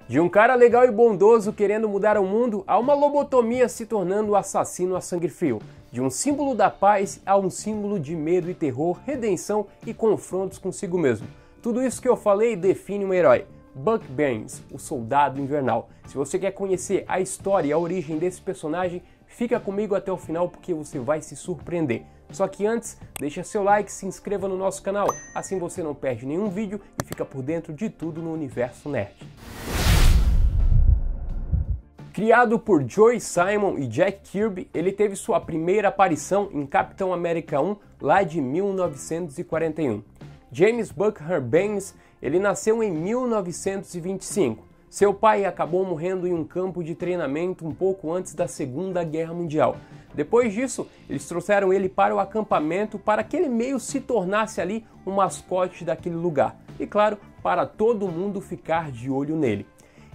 De um cara legal e bondoso querendo mudar o mundo, a uma lobotomia se tornando o assassino a sangue frio. De um símbolo da paz a um símbolo de medo e terror, redenção e confrontos consigo mesmo. Tudo isso que eu falei define um herói. Buck Barnes, o Soldado Invernal. Se você quer conhecer a história e a origem desse personagem, fica comigo até o final porque você vai se surpreender. Só que antes, deixa seu like, se inscreva no nosso canal, assim você não perde nenhum vídeo e fica por dentro de tudo no universo nerd. Criado por Joe Simon e Jack Kirby, ele teve sua primeira aparição em Capitão América 1 lá de 1941. James Buckhurst Barnes, ele nasceu em 1925. Seu pai acabou morrendo em um campo de treinamento um pouco antes da Segunda Guerra Mundial. Depois disso, eles trouxeram ele para o acampamento para que ele meio se tornasse ali um mascote daquele lugar. E claro, para todo mundo ficar de olho nele.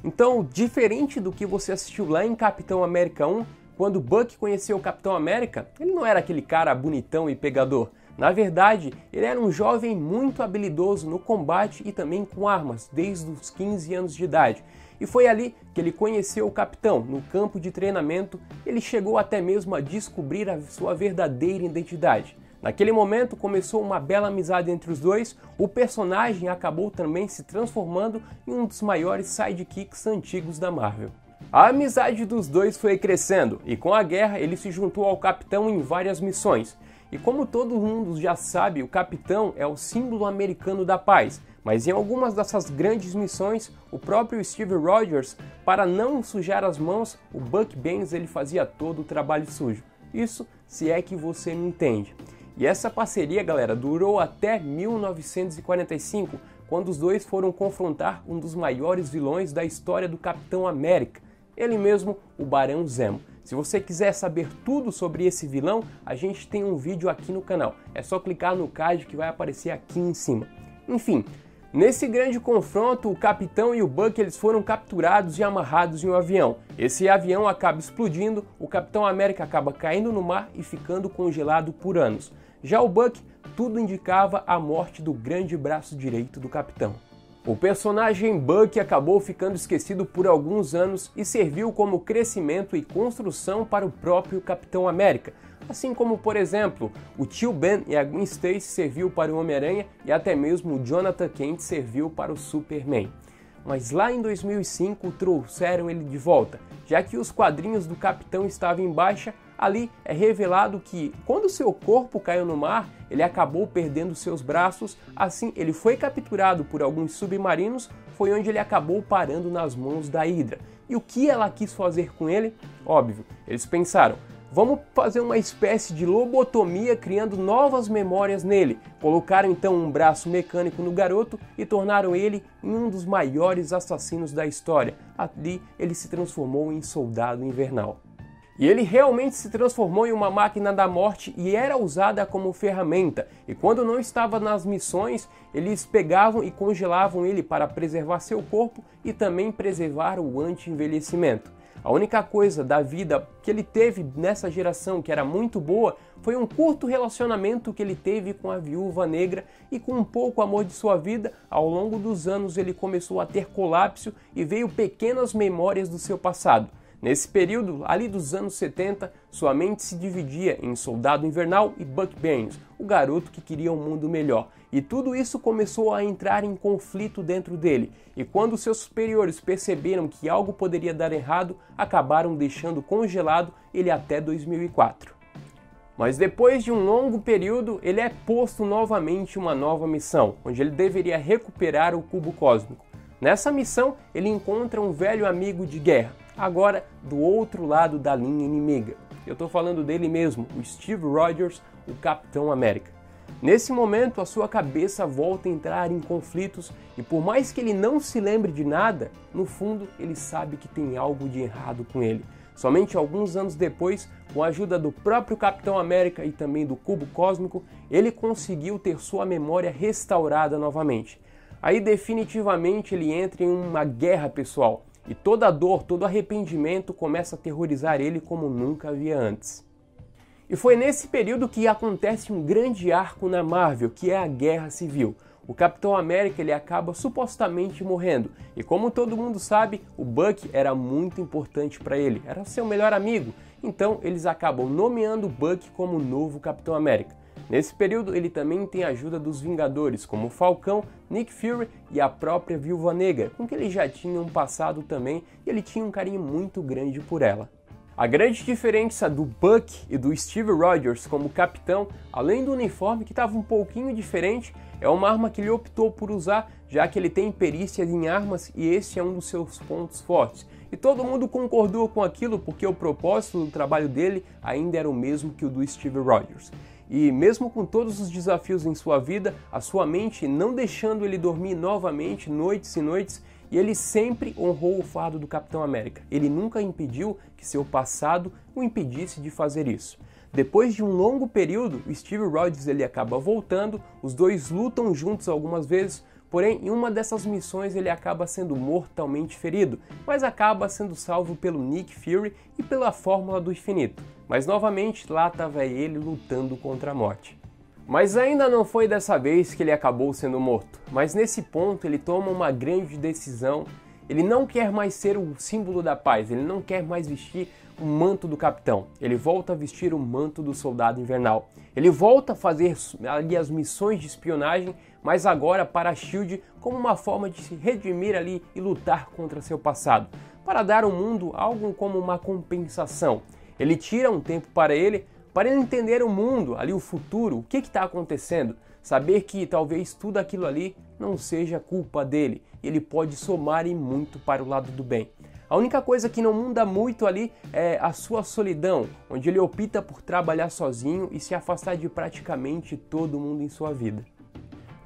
Então, diferente do que você assistiu lá em Capitão América 1, quando Buck conheceu o Capitão América, ele não era aquele cara bonitão e pegador. Na verdade, ele era um jovem muito habilidoso no combate e também com armas, desde os 15 anos de idade. E foi ali que ele conheceu o Capitão, no campo de treinamento. Ele chegou até mesmo a descobrir a sua verdadeira identidade. Naquele momento começou uma bela amizade entre os dois. O personagem acabou também se transformando em um dos maiores sidekicks antigos da Marvel. A amizade dos dois foi crescendo e com a guerra ele se juntou ao Capitão em várias missões. E como todo mundo já sabe, o Capitão é o símbolo americano da paz, mas em algumas dessas grandes missões, o próprio Steve Rogers, para não sujar as mãos, o Buck Barnes ele fazia todo o trabalho sujo. Isso se é que você me entende. E essa parceria, galera, durou até 1945, quando os dois foram confrontar um dos maiores vilões da história do Capitão América, ele mesmo, o Barão Zemo. Se você quiser saber tudo sobre esse vilão, a gente tem um vídeo aqui no canal. É só clicar no card que vai aparecer aqui em cima. Enfim, nesse grande confronto, o Capitão e o Buck eles foram capturados e amarrados em um avião. Esse avião acaba explodindo, o Capitão América acaba caindo no mar e ficando congelado por anos. Já o Buck, tudo indicava a morte do grande braço direito do Capitão. O personagem Buck acabou ficando esquecido por alguns anos e serviu como crescimento e construção para o próprio Capitão América, assim como, por exemplo, o tio Ben e a Gwen Stacy serviu para o Homem-Aranha e até mesmo o Jonathan Kent serviu para o Superman. Mas lá em 2005 trouxeram ele de volta, já que os quadrinhos do Capitão estavam em baixa. Ali é revelado que, quando seu corpo caiu no mar, ele acabou perdendo seus braços, assim ele foi capturado por alguns submarinos, foi onde ele acabou parando nas mãos da Hydra. E o que ela quis fazer com ele? Óbvio, eles pensaram, vamos fazer uma espécie de lobotomia criando novas memórias nele. Colocaram então um braço mecânico no garoto e tornaram ele em um dos maiores assassinos da história. Ali ele se transformou em Soldado Invernal. E ele realmente se transformou em uma máquina da morte e era usada como ferramenta. E quando não estava nas missões, eles pegavam e congelavam ele para preservar seu corpo e também preservar o anti-envelhecimento. A única coisa da vida que ele teve nessa geração que era muito boa foi um curto relacionamento que ele teve com a Viúva Negra e com um pouco amor de sua vida. Ao longo dos anos ele começou a ter colapso e veio pequenas memórias do seu passado. Nesse período, ali dos anos 70, sua mente se dividia em Soldado Invernal e Buck Barnes, o garoto que queria um mundo melhor. E tudo isso começou a entrar em conflito dentro dele. E quando seus superiores perceberam que algo poderia dar errado, acabaram deixando congelado ele até 2004. Mas depois de um longo período, ele é posto novamente em uma nova missão, onde ele deveria recuperar o cubo cósmico. Nessa missão, ele encontra um velho amigo de guerra, agora do outro lado da linha inimiga. Eu estou falando dele mesmo, o Steve Rogers, o Capitão América. Nesse momento, a sua cabeça volta a entrar em conflitos e por mais que ele não se lembre de nada, no fundo ele sabe que tem algo de errado com ele. Somente alguns anos depois, com a ajuda do próprio Capitão América e também do cubo cósmico, ele conseguiu ter sua memória restaurada novamente. Aí definitivamente ele entra em uma guerra pessoal. E toda dor, todo arrependimento começa a aterrorizar ele como nunca havia antes. E foi nesse período que acontece um grande arco na Marvel, que é a Guerra Civil. o Capitão América ele acaba supostamente morrendo. E como todo mundo sabe, o Bucky era muito importante para ele, era seu melhor amigo. Então eles acabam nomeando o Bucky como o novo Capitão América. Nesse período ele também tem a ajuda dos Vingadores, como o Falcão, Nick Fury e a própria Viúva Negra, com que ele já tinha um passado também e ele tinha um carinho muito grande por ela. A grande diferença do Bucky e do Steve Rogers como capitão, além do uniforme que estava um pouquinho diferente, é uma arma que ele optou por usar, já que ele tem perícia em armas e esse é um dos seus pontos fortes. E todo mundo concordou com aquilo porque o propósito do trabalho dele ainda era o mesmo que o do Steve Rogers. E mesmo com todos os desafios em sua vida, a sua mente não deixando ele dormir novamente noites e noites, e ele sempre honrou o fardo do Capitão América. Ele nunca impediu que seu passado o impedisse de fazer isso. Depois de um longo período, o Steve Rogers ele acaba voltando, os dois lutam juntos algumas vezes, porém em uma dessas missões ele acaba sendo mortalmente ferido, mas acaba sendo salvo pelo Nick Fury e pela Fórmula do Infinito. Mas novamente lá estava ele lutando contra a morte. Mas ainda não foi dessa vez que ele acabou sendo morto, mas nesse ponto ele toma uma grande decisão. Ele não quer mais ser o símbolo da paz, ele não quer mais vestir o manto do capitão, ele volta a vestir o manto do soldado invernal. Ele volta a fazer ali as missões de espionagem, mas agora para a SHIELD como uma forma de se redimir ali e lutar contra seu passado, para dar ao mundo algo como uma compensação. Ele tira um tempo para ele entender o mundo, ali o futuro, o que está acontecendo, saber que talvez tudo aquilo ali não seja culpa dele, ele pode somar e muito para o lado do bem. A única coisa que não muda muito ali é a sua solidão, onde ele opta por trabalhar sozinho e se afastar de praticamente todo mundo em sua vida.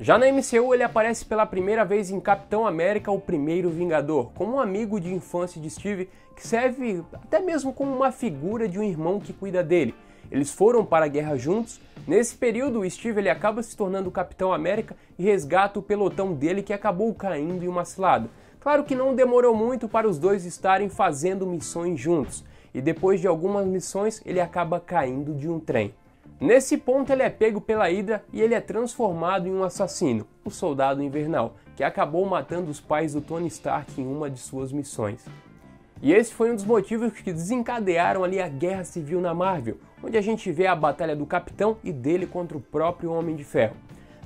Já na MCU ele aparece pela primeira vez em Capitão América, o Primeiro Vingador, como um amigo de infância de Steve, que serve até mesmo como uma figura de um irmão que cuida dele. Eles foram para a guerra juntos. Nesse período, o Steve ele acaba se tornando o Capitão América e resgata o pelotão dele que acabou caindo em uma cilada. Claro que não demorou muito para os dois estarem fazendo missões juntos, e depois de algumas missões ele acaba caindo de um trem. Nesse ponto ele é pego pela Hydra e ele é transformado em um assassino, o Soldado Invernal, que acabou matando os pais do Tony Stark em uma de suas missões. E esse foi um dos motivos que desencadearam ali a Guerra Civil na Marvel, onde a gente vê a batalha do Capitão e dele contra o próprio Homem de Ferro.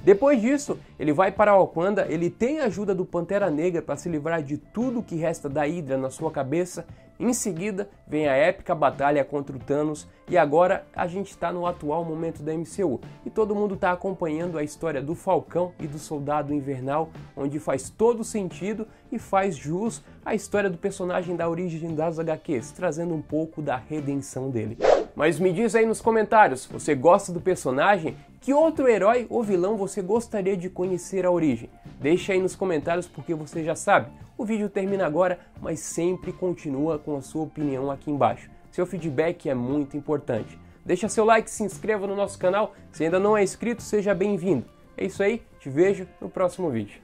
Depois disso, ele vai para Wakanda, ele tem a ajuda do Pantera Negra para se livrar de tudo que resta da Hydra na sua cabeça. Em seguida, vem a épica batalha contra o Thanos e agora a gente está no atual momento da MCU e todo mundo está acompanhando a história do Falcão e do Soldado Invernal, onde faz todo sentido e faz jus à história do personagem da origem das HQs, trazendo um pouco da redenção dele. Mas me diz aí nos comentários, você gosta do personagem? Que outro herói ou vilão você gostaria de conhecer a origem? Deixa aí nos comentários porque você já sabe. O vídeo termina agora, mas sempre continua com a sua opinião aqui embaixo. Seu feedback é muito importante. Deixa seu like, se inscreva no nosso canal. Se ainda não é inscrito, seja bem-vindo. É isso aí, te vejo no próximo vídeo.